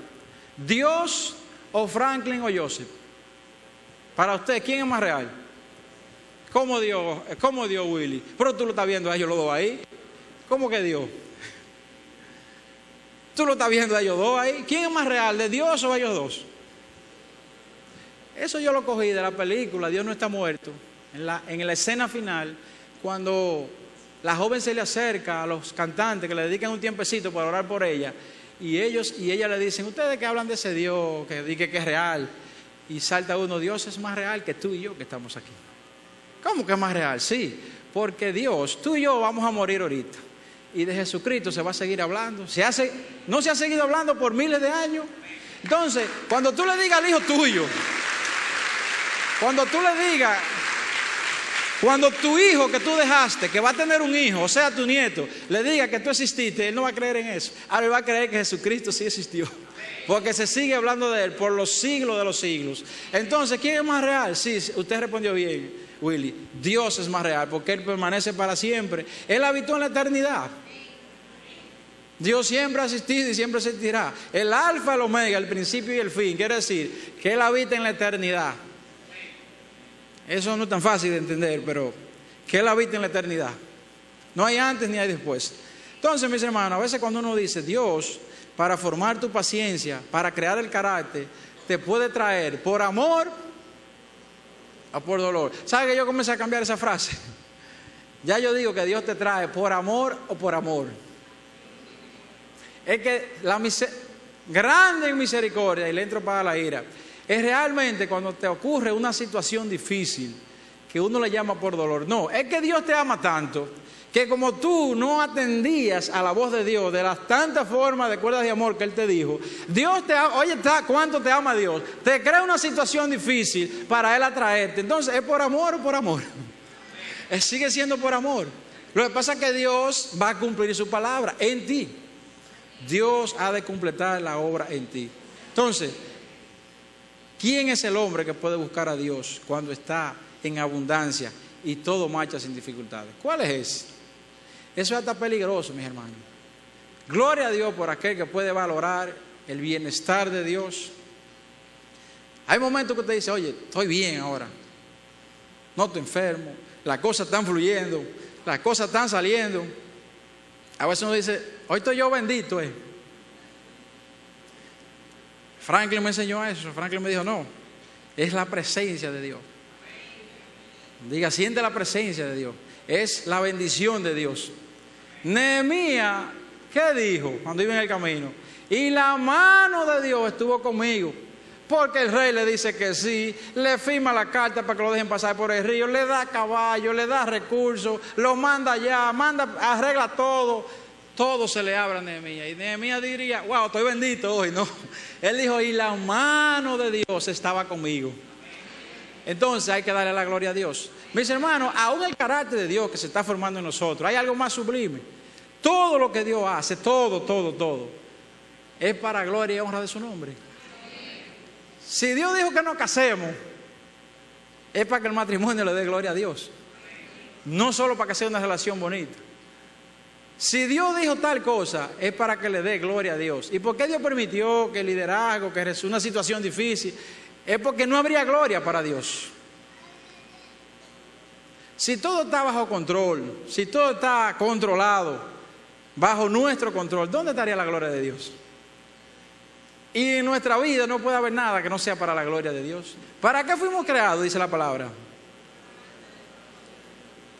¿Dios o Franklin o Joseph? Para usted, ¿quién es más real? ¿Cómo Dios, Willy? Pero tú lo estás viendo a ellos los dos ahí. ¿Cómo que Dios? Tú lo estás viendo a ellos dos ahí. ¿Quién es más real, de Dios o ellos dos? Eso yo lo cogí de la película Dios no está muerto. En la escena final, cuando la joven se le acerca a los cantantes que le dedican un tiempecito para orar por ella, y ella le dicen, ustedes que hablan de ese Dios, que es real, y salta uno, Dios es más real que tú y yo que estamos aquí. ¿Cómo que es más real? Sí, porque Dios, tú y yo vamos a morir ahorita, y de Jesucristo se va a seguir hablando. No se ha seguido hablando por miles de años. Entonces, cuando tú le digas al hijo tuyo, cuando tu hijo que tú dejaste, que va a tener un hijo, o sea, tu nieto, le diga que tú exististe, él no va a creer en eso. Ahora él va a creer que Jesucristo sí existió, porque se sigue hablando de él por los siglos de los siglos. Entonces, ¿quién es más real? Sí, usted respondió bien, Willy. Dios es más real, porque Él permanece para siempre. Él habitó en la eternidad. Dios siempre ha existido y siempre existirá. El alfa, el omega, el principio y el fin. Quiere decir que Él habita en la eternidad. Eso no es tan fácil de entender, pero que Él habita en la eternidad. No hay antes ni hay después. Entonces, mis hermanos, a veces cuando uno dice Dios, para formar tu paciencia, para crear el carácter, te puede traer por amor o por dolor. ¿Sabe que yo comencé a cambiar esa frase? Ya yo digo que Dios te trae por amor o por amor. Es que grande en misericordia y lento para la ira. Es realmente cuando te ocurre una situación difícil que uno le llama por dolor. No, es que Dios te ama tanto que como tú no atendías a la voz de Dios de las tantas formas de cuerdas de amor que Él te dijo, Dios te ama. Oye, ¿cuánto te ama Dios? Te crea una situación difícil para Él atraerte. Entonces, ¿es por amor o por amor? Sigue siendo por amor. Lo que pasa es que Dios va a cumplir su palabra en ti. Dios ha de completar la obra en ti. Entonces, ¿quién es el hombre que puede buscar a Dios cuando está en abundancia y todo marcha sin dificultades? ¿Cuál es ese? Eso es hasta peligroso, mis hermanos. Gloria a Dios por aquel que puede valorar el bienestar de Dios. Hay momentos que usted dice, oye, estoy bien ahora, no estoy enfermo, las cosas están fluyendo, las cosas están saliendo. A veces uno dice, hoy estoy yo bendito. Franklin me enseñó eso. Franklin me dijo, no, es la presencia de Dios. Diga, siente la presencia de Dios. Es la bendición de Dios. Nehemías, ¿qué dijo cuando iba en el camino? Y la mano de Dios estuvo conmigo. Porque el rey le dice que sí, le firma la carta para que lo dejen pasar por el río, le da caballo, le da recursos, lo manda allá, arregla todo. Todo se le abre a Nehemías. Y Nehemías diría, wow, estoy bendito hoy. No, él dijo, y la mano de Dios estaba conmigo. Entonces hay que darle la gloria a Dios. Mis hermanos, aún el carácter de Dios que se está formando en nosotros, hay algo más sublime. Todo lo que Dios hace, todo, es para gloria y honra de su nombre. Si Dios dijo que nos casemos, es para que el matrimonio le dé gloria a Dios. No solo para que sea una relación bonita. Si Dios dijo tal cosa, es para que le dé gloria a Dios. ¿Y por qué Dios permitió que el liderazgo, que es una situación difícil? Es porque no habría gloria para Dios. Si todo está bajo control, si todo está controlado, bajo nuestro control, ¿dónde estaría la gloria de Dios? Y en nuestra vida no puede haber nada que no sea para la gloria de Dios. ¿Para qué fuimos creados? Dice la palabra.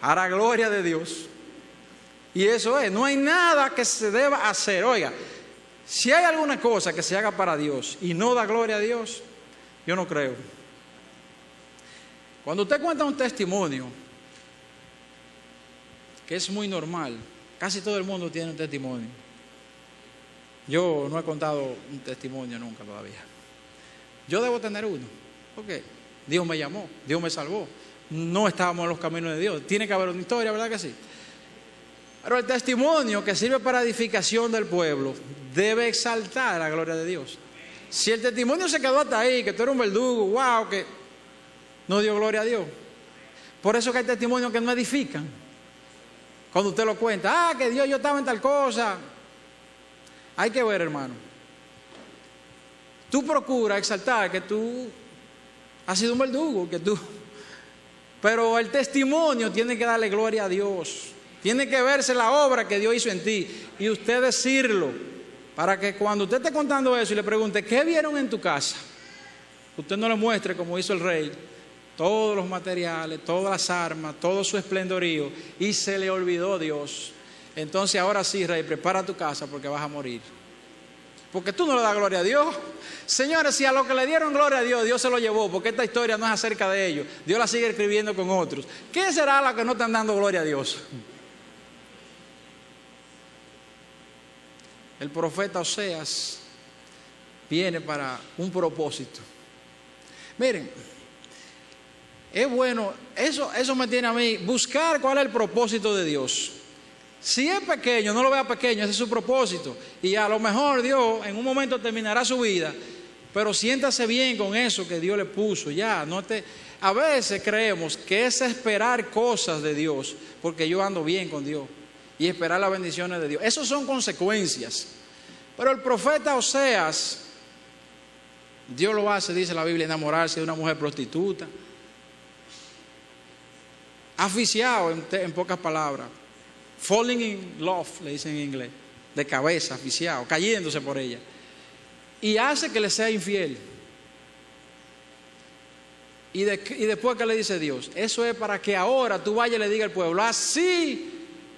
Para la gloria de Dios. Y eso es, no hay nada que se deba hacer. Oiga, si hay alguna cosa que se haga para Dios y no da gloria a Dios, yo no creo. Cuando usted cuenta un testimonio, que es muy normal, casi todo el mundo tiene un testimonio. Yo no he contado un testimonio nunca todavía. Yo debo tener uno, porque Dios me llamó, Dios me salvó. No estábamos en los caminos de Dios. Tiene que haber una historia, ¿verdad que sí? Pero el testimonio que sirve para edificación del pueblo debe exaltar la gloria de Dios. Si el testimonio se quedó hasta ahí, que tú eres un verdugo, wow, que no dio gloria a Dios. Por eso que hay testimonios que no edifican. Cuando usted lo cuenta, que Dios, yo estaba en tal cosa. Hay que ver, hermano. Tú procuras exaltar que tú has sido un verdugo, pero el testimonio tiene que darle gloria a Dios. Tiene que verse la obra que Dios hizo en ti y usted decirlo, para que cuando usted esté contando eso y le pregunte, ¿qué vieron en tu casa? Usted no le muestre, como hizo el rey, todos los materiales, todas las armas, todo su esplendorío, y se le olvidó Dios. Entonces ahora sí, rey, prepara tu casa porque vas a morir. Porque tú no le das gloria a Dios. Señores, si a lo que le dieron gloria a Dios, Dios se lo llevó, porque esta historia no es acerca de ellos. Dios la sigue escribiendo con otros. ¿Qué será la que no están dando gloria a Dios? El profeta Oseas viene para un propósito. Miren, es bueno, eso me tiene a mí, buscar cuál es el propósito de Dios. Si es pequeño, no lo vea pequeño, ese es su propósito. Y a lo mejor Dios en un momento terminará su vida, pero siéntase bien con eso que Dios le puso. A veces creemos que es esperar cosas de Dios, porque yo ando bien con Dios, y esperar las bendiciones de Dios. Esas son consecuencias. Pero el profeta Oseas, Dios lo hace, dice la Biblia, enamorarse de una mujer prostituta. Aficiado, en pocas palabras. Falling in love, le dicen en inglés. De cabeza, aficiado, cayéndose por ella. Y hace que le sea infiel. Y después, ¿qué le dice Dios? Eso es para que ahora tú vayas y le digas al pueblo, así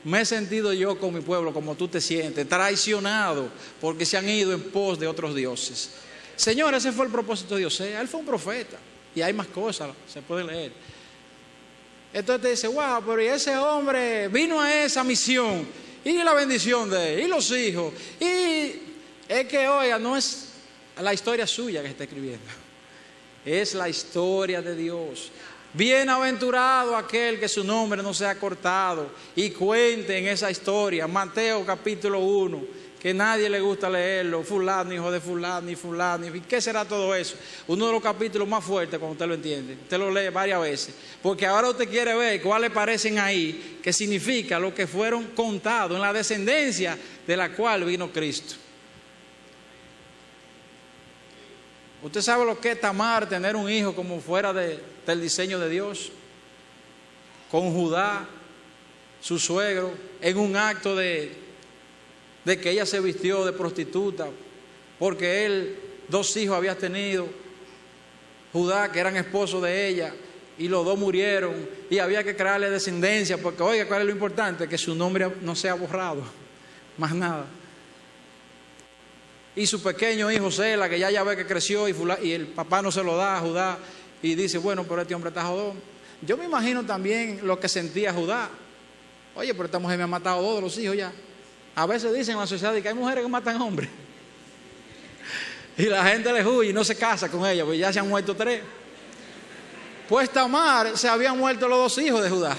me he sentido yo con mi pueblo, como tú te sientes, traicionado, porque se han ido en pos de otros dioses. Señor, ese fue el propósito de Dios. Él fue un profeta. Y hay más cosas, se puede leer. Entonces te dice, wow, pero ese hombre vino a esa misión, y la bendición de él, y los hijos, y es que, oiga, no es la historia suya que está escribiendo, es la historia de Dios. Bienaventurado aquel que su nombre no sea cortado y cuente en esa historia. Mateo capítulo 1, que nadie le gusta leerlo, fulano, hijo de fulano, y fulano, ¿y qué será todo eso? Uno de los capítulos más fuertes cuando usted lo entiende. Usted lo lee varias veces, porque ahora usted quiere ver cuáles parecen ahí, que significa lo que fueron contados en la descendencia de la cual vino Cristo. Usted sabe lo que es Tamar, tener un hijo como fuera del diseño de Dios, con Judá, su suegro, en un acto de que ella se vistió de prostituta, porque él 2 hijos había tenido, Judá, que eran esposos de ella, y los 2 murieron, y había que crearle descendencia, porque oiga, ¿cuál es lo importante? Que su nombre no sea borrado, más nada. Y su pequeño hijo Sela, que ya ve que creció, y el papá no se lo da a Judá, y dice, bueno, pero este hombre está jodón. Yo me imagino también lo que sentía Judá. Oye, pero esta mujer me ha matado 2 de los hijos ya. A veces dicen en la sociedad que hay mujeres que matan hombres. Y la gente le huye y no se casa con ella, porque ya se han muerto 3. Pues Tamar se habían muerto los 2 hijos de Judá.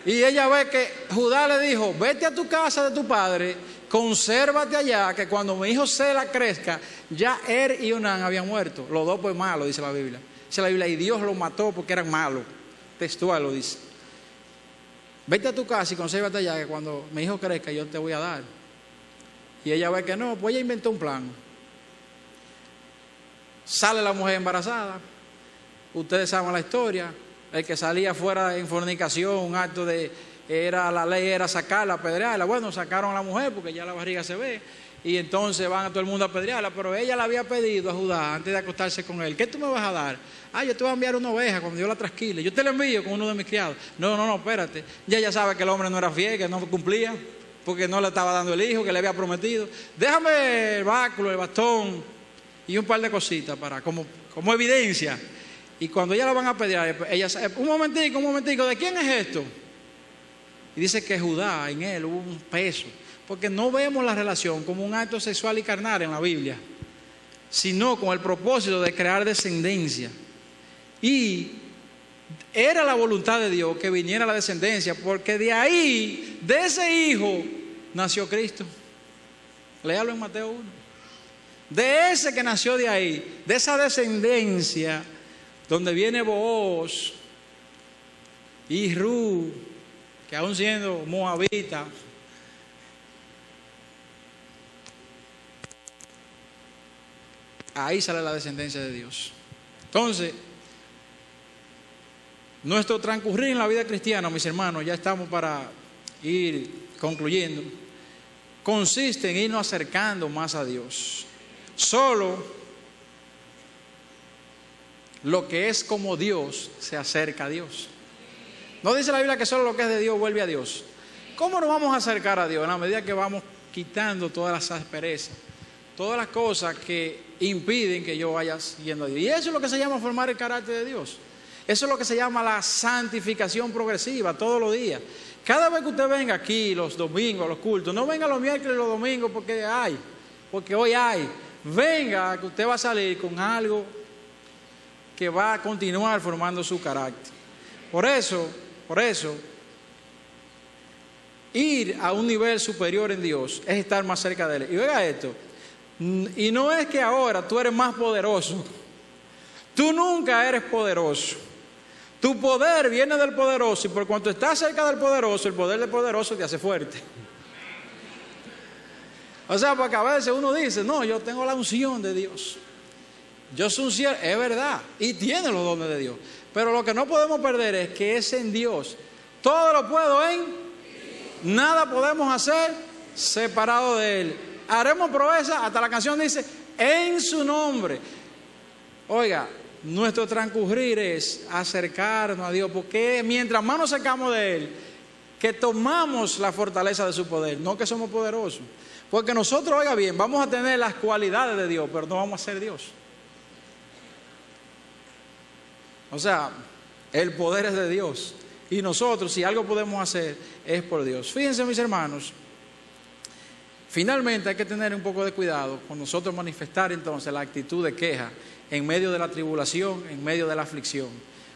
Y ella ve que Judá le dijo, vete a tu casa de tu padre, consérvate allá, que cuando mi hijo Sela crezca, ya y Onán habían muerto. Los 2 pues malos, dice la Biblia. Dice la Biblia, y Dios los mató porque eran malos. Textual lo dice. Vete a tu casa y consérvate allá, que cuando mi hijo crezca yo te voy a dar. Y ella ve que no, pues ella inventó un plan. Sale la mujer embarazada. Ustedes saben la historia. El que salía fuera en fornicación, un acto la ley era sacarla, apedrearla. Bueno, sacaron a la mujer porque ya la barriga se ve. Y entonces van a todo el mundo a apedrearla. Pero ella le había pedido a Judá, antes de acostarse con él, ¿qué tú me vas a dar? Yo te voy a enviar una oveja cuando yo la trasquile. Yo te la envío con uno de mis criados. No, espérate. Ya sabe que el hombre no era fiel, que no cumplía, porque no le estaba dando el hijo que le había prometido. Déjame el báculo, el bastón y un par de cositas como evidencia. Y cuando ella la van a pedir, ella un momentico, ¿de quién es esto? Y dice que Judá, en él hubo un peso, porque no vemos la relación como un acto sexual y carnal en la Biblia, sino con el propósito de crear descendencia. Y era la voluntad de Dios que viniera la descendencia, porque de ahí, de ese hijo, nació Cristo. Léalo en Mateo 1. de ese que nació de ahí, de esa descendencia, donde viene Booz y Ru, que aún siendo moabita, ahí sale la descendencia de Dios. Entonces, nuestro transcurrir en la vida cristiana, mis hermanos, ya estamos para ir concluyendo, consiste en irnos acercando más a Dios. Solo lo que es como Dios se acerca a Dios. No dice la Biblia que solo lo que es de Dios vuelve a Dios. ¿Cómo nos vamos a acercar a Dios? En la medida que vamos quitando todas las asperezas, todas las cosas que impiden que yo vaya siguiendo a Dios. Y eso es lo que se llama formar el carácter de Dios. Eso es lo que se llama la santificación progresiva, todos los días. Cada vez que usted venga aquí, los domingos, a los cultos, no venga los miércoles y los domingos porque hoy hay. Venga, que usted va a salir con algo que va a continuar formando su carácter. Por eso, ir a un nivel superior en Dios es estar más cerca de Él. Y oiga esto, y no es que ahora tú eres más poderoso. Tú nunca eres poderoso. Tu poder viene del poderoso y por cuanto estás cerca del poderoso, el poder del poderoso te hace fuerte. O sea, porque a veces uno dice, no, yo tengo la unción de Dios. Yo soy un siervo, es verdad, y tiene los dones de Dios. Pero lo que no podemos perder es que es en Dios. Todo lo puedo nada podemos hacer separado de Él. Haremos proeza, hasta la canción dice, en su nombre. Oiga, nuestro transcurrir es acercarnos a Dios, porque mientras más nos acercamos de Él, que tomamos la fortaleza de su poder, no que somos poderosos. Porque nosotros, oiga bien, vamos a tener las cualidades de Dios, pero no vamos a ser Dios. O sea, el poder es de Dios. Y nosotros, si algo podemos hacer, es por Dios. Fíjense, mis hermanos, finalmente hay que tener un poco de cuidado con nosotros manifestar entonces la actitud de queja en medio de la tribulación, en medio de la aflicción.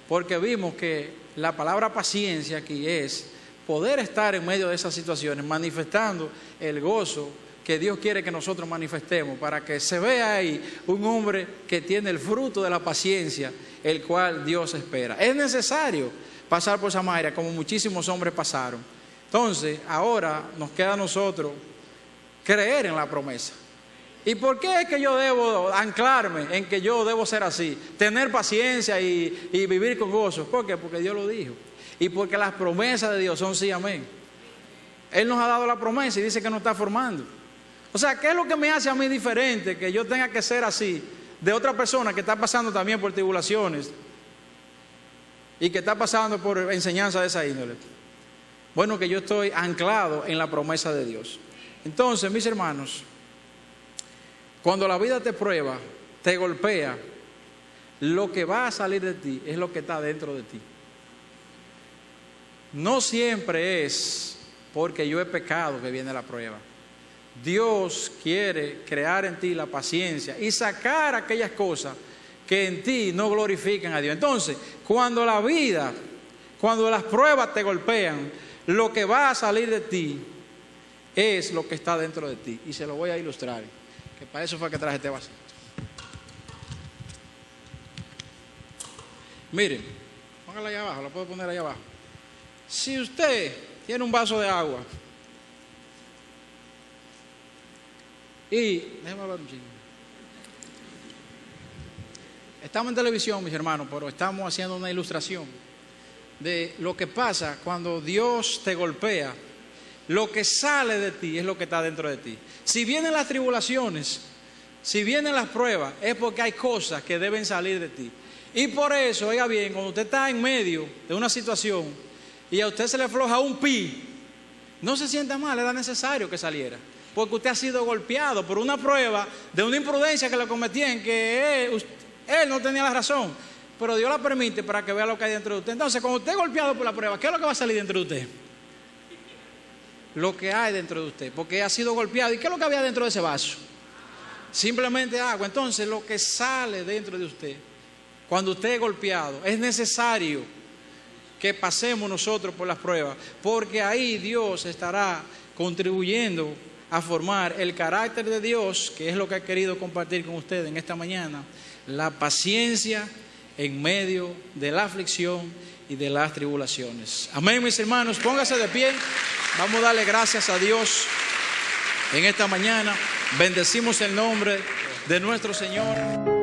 Porque vimos que la palabra paciencia aquí es poder estar en medio de esas situaciones, manifestando el gozo que Dios quiere que nosotros manifestemos, para que se vea ahí un hombre que tiene el fruto de la paciencia, el cual Dios espera. Es necesario pasar por Samaria, como muchísimos hombres pasaron. Entonces, ahora nos queda a nosotros creer en la promesa. ¿Y por qué es que yo debo anclarme en que yo debo ser así? Tener paciencia y vivir con gozo. ¿Por qué? Porque Dios lo dijo. Y porque las promesas de Dios son sí, amén. Él nos ha dado la promesa y dice que nos está formando. O sea, ¿qué es lo que me hace a mí diferente que yo tenga que ser así de otra persona que está pasando también por tribulaciones y que está pasando por enseñanza de esa índole? Bueno, que yo estoy anclado en la promesa de Dios. Entonces, mis hermanos, cuando la vida te prueba, te golpea, lo que va a salir de ti es lo que está dentro de ti. No siempre es porque yo he pecado que viene la prueba. Dios quiere crear en ti la paciencia y sacar aquellas cosas que en ti no glorifican a Dios. Entonces, cuando la vida, cuando las pruebas te golpean, lo que va a salir de ti es lo que está dentro de ti. Y se lo voy a ilustrar, que para eso fue que traje este vasito. Miren, póngala allá abajo, la puedo poner allá abajo. Si usted tiene un vaso de agua y déjame hablar un chingo. Estamos en televisión, mis hermanos, pero estamos haciendo una ilustración de lo que pasa cuando Dios te golpea. Lo que sale de ti es lo que está dentro de ti. Si vienen las tribulaciones, si vienen las pruebas, es porque hay cosas que deben salir de ti. Y por eso, oiga bien, cuando usted está en medio de una situación y a usted se le afloja un pi, no se sienta mal, era necesario que saliera. Porque usted ha sido golpeado por una prueba de una imprudencia que le cometían, que él no tenía la razón, pero Dios la permite para que vea lo que hay dentro de usted. Entonces, cuando usted es golpeado por la prueba, ¿qué es lo que va a salir dentro de usted? Lo que hay dentro de usted, porque ha sido golpeado. ¿Y qué es lo que había dentro de ese vaso? Simplemente agua. Entonces, lo que sale dentro de usted, cuando usted es golpeado, es necesario que pasemos nosotros por las pruebas, porque ahí Dios estará contribuyendo a formar el carácter de Dios, que es lo que he querido compartir con ustedes en esta mañana, la paciencia en medio de la aflicción y de las tribulaciones. Amén, mis hermanos, póngase de pie, vamos a darle gracias a Dios en esta mañana, bendecimos el nombre de nuestro Señor.